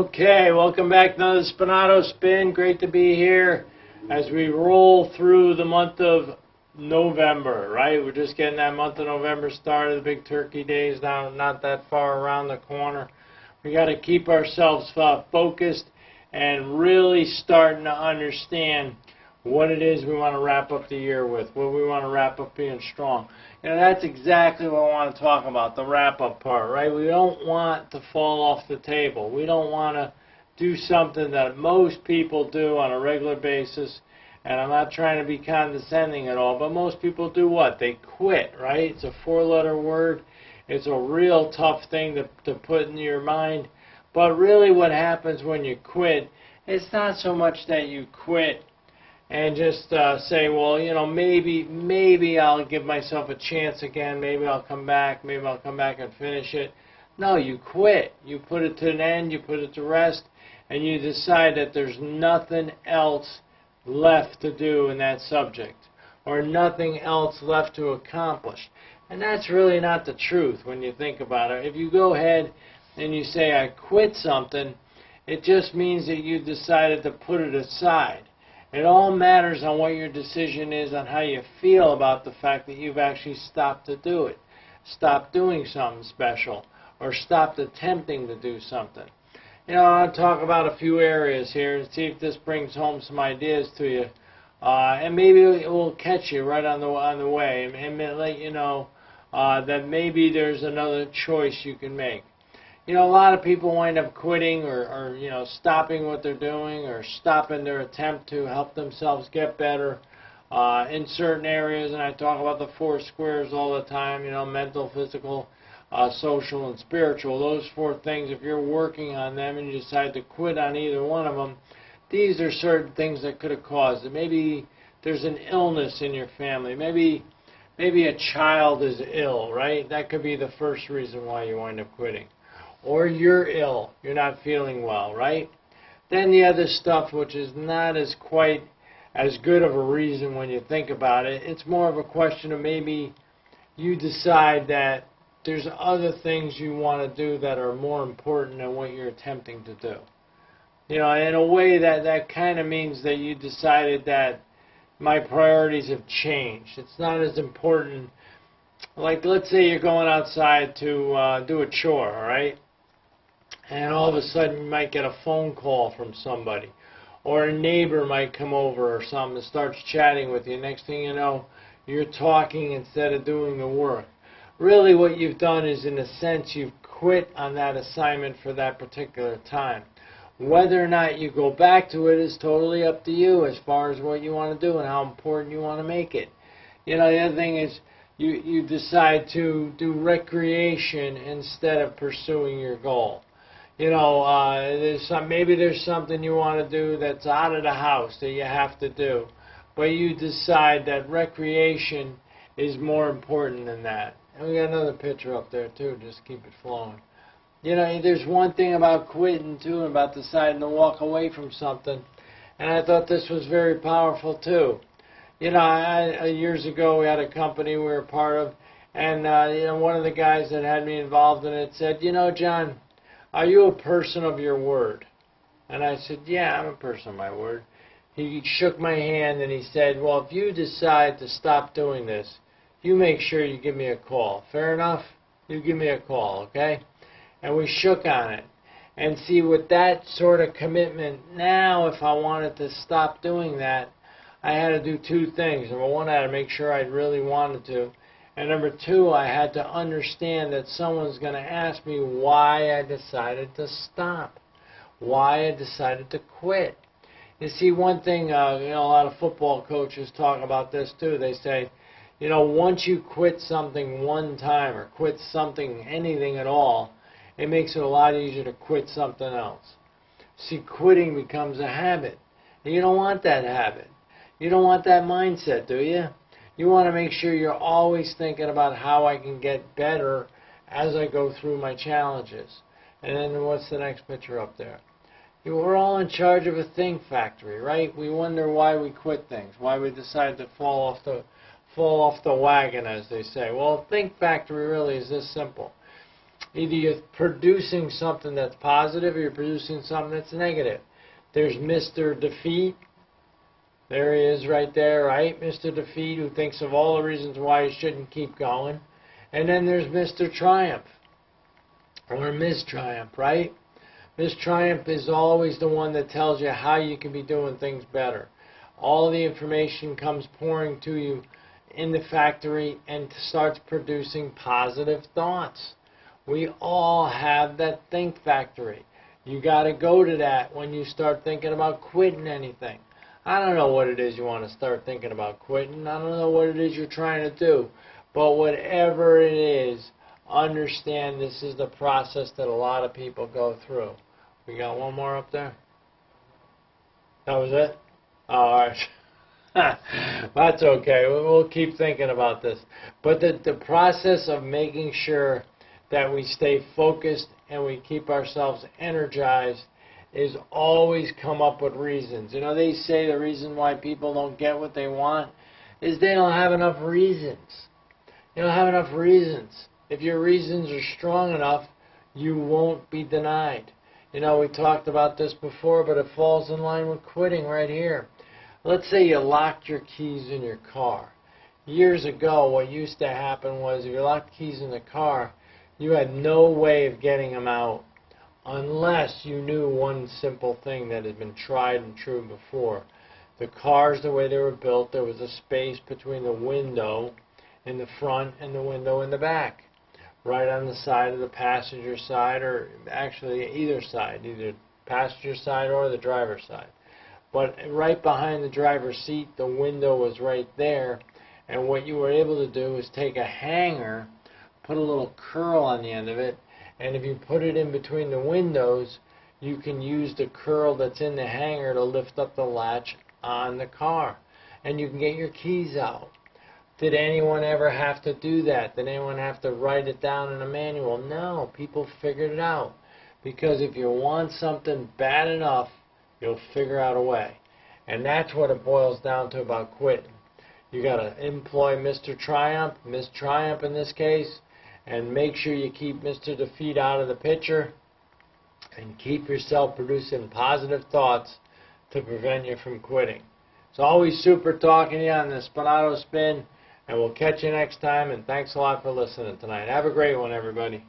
Okay, welcome back to another Spinato Spin. Great to be here as we roll through the month of November, right? We're just getting that month of November started. The big turkey days now, not that far around the corner. We got to keep ourselves focused and really starting to understand what it is we want to wrap up the year with, what we want to wrap up being strong. You know, that's exactly what I want to talk about, the wrap-up part, right? We don't want to fall off the table. We don't want to do something that most people do on a regular basis, and I'm not trying to be condescending at all, but most people do what? They quit, right? It's a four-letter word. It's a real tough thing to put in your mind, but really what happens when you quit, it's not so much that you quit and just say, well, you know, maybe I'll give myself a chance again. Maybe I'll come back. Maybe I'll come back and finish it. No, you quit. You put it to an end. You put it to rest. And you decide that there's nothing else left to do in that subject or nothing else left to accomplish. And that's really not the truth when you think about it. If you go ahead and you say, I quit something, it just means that you decided to put it aside. It all matters on what your decision is, on how you feel about the fact that you've actually stopped to do it, stopped doing something special, or stopped attempting to do something. You know, I'll talk about a few areas here and see if this brings home some ideas to you, and maybe it will catch you right on the way, and let you know that maybe there's another choice you can make. You know, a lot of people wind up quitting or you know, stopping what they're doing or stopping their attempt to help themselves get better in certain areas. And I talk about the four squares all the time, you know, mental, physical, social, and spiritual. Those four things, if you're working on them and you decide to quit on either one of them, these are certain things that could have caused it. Maybe there's an illness in your family. Maybe a child is ill, right? That could be the first reason why you wind up quitting. Or you're ill, you're not feeling well, right? Then the other stuff, which is not as quite as good of a reason when you think about it, it's more of a question of maybe you decide that there's other things you want to do that are more important than what you're attempting to do. You know, in a way that kind of means that you decided that my priorities have changed. It's not as important. Like, let's say you're going outside to do a chore, all right? And all of a sudden you might get a phone call from somebody. Or a neighbor might come over or something and starts chatting with you. Next thing you know, you're talking instead of doing the work. Really what you've done is, in a sense, you've quit on that assignment for that particular time. Whether or not you go back to it is totally up to you as far as what you want to do and how important you want to make it. You know, the other thing is, you decide to do recreation instead of pursuing your goal. You know, maybe there's something you want to do that's out of the house that you have to do, but you decide that recreation is more important than that. And we got another picture up there too, just keep it flowing. You know, there's one thing about quitting too, about deciding to walk away from something, and I thought this was very powerful too. You know, years ago we had a company we were a part of, and you know, one of the guys that had me involved in it said, you know, John, are you a person of your word? And I said, yeah, I'm a person of my word. He shook my hand and he said, well, if you decide to stop doing this, you make sure you give me a call. Fair enough? You give me a call, okay? And we shook on it. And see, with that sort of commitment, now if I wanted to stop doing that, I had to do two things. Number one, I had to make sure I really wanted to. And number two, I had to understand that someone's going to ask me why I decided to stop, why I decided to quit. You see, one thing, you know, a lot of football coaches talk about this too. They say, you know, once you quit something one time or quit something, anything at all, it makes it a lot easier to quit something else. See, quitting becomes a habit. And you don't want that habit. You don't want that mindset, do you? You want to make sure you're always thinking about how I can get better as I go through my challenges. And then what's the next picture up there? We're all in charge of a think factory, right? We wonder why we quit things, why we decide to fall off the wagon, as they say. Well, think factory really is this simple. Either you're producing something that's positive or you're producing something that's negative. There's Mr. Defeat. There he is right there, right? Mr. Defeat, who thinks of all the reasons why he shouldn't keep going. And then there's Mr. Triumph, or Ms. Triumph, right? Ms. Triumph is always the one that tells you how you can be doing things better. All the information comes pouring to you in the factory and starts producing positive thoughts. We all have that think factory. You got to go to that when you start thinking about quitting anything. I don't know what it is you want to start thinking about quitting. I don't know what it is you're trying to do. But whatever it is, understand this is the process that a lot of people go through. We got one more up there? That was it? All right. That's okay. We'll keep thinking about this. But the process of making sure that we stay focused and we keep ourselves energized is always come up with reasons. You know, they say the reason why people don't get what they want is they don't have enough reasons. You don't have enough reasons. If your reasons are strong enough, you won't be denied. You know, we talked about this before, but it falls in line with quitting right here. Let's say you locked your keys in your car. Years ago, what used to happen was if you locked keys in the car, you had no way of getting them out unless you knew one simple thing that had been tried and true before. The cars, the way they were built, there was a space between the window in the front and the window in the back. Right on the side of the passenger side, or actually either side, either passenger side or the driver's side. But right behind the driver's seat, the window was right there, and what you were able to do is take a hanger, put a little curl on the end of it, and if you put it in between the windows, you can use the curl that's in the hanger to lift up the latch on the car, and you can get your keys out. Did anyone ever have to do that? Did anyone have to write it down in a manual? No, people figured it out. Because if you want something bad enough, you'll figure out a way. And that's what it boils down to about quitting. You got to employ Mr. Triumph, Miss Triumph in this case, and make sure you keep Mr. Defeat out of the picture and keep yourself producing positive thoughts to prevent you from quitting. It's always super talking to you on the Spinato Spin, and we'll catch you next time, and thanks a lot for listening tonight. Have a great one, everybody.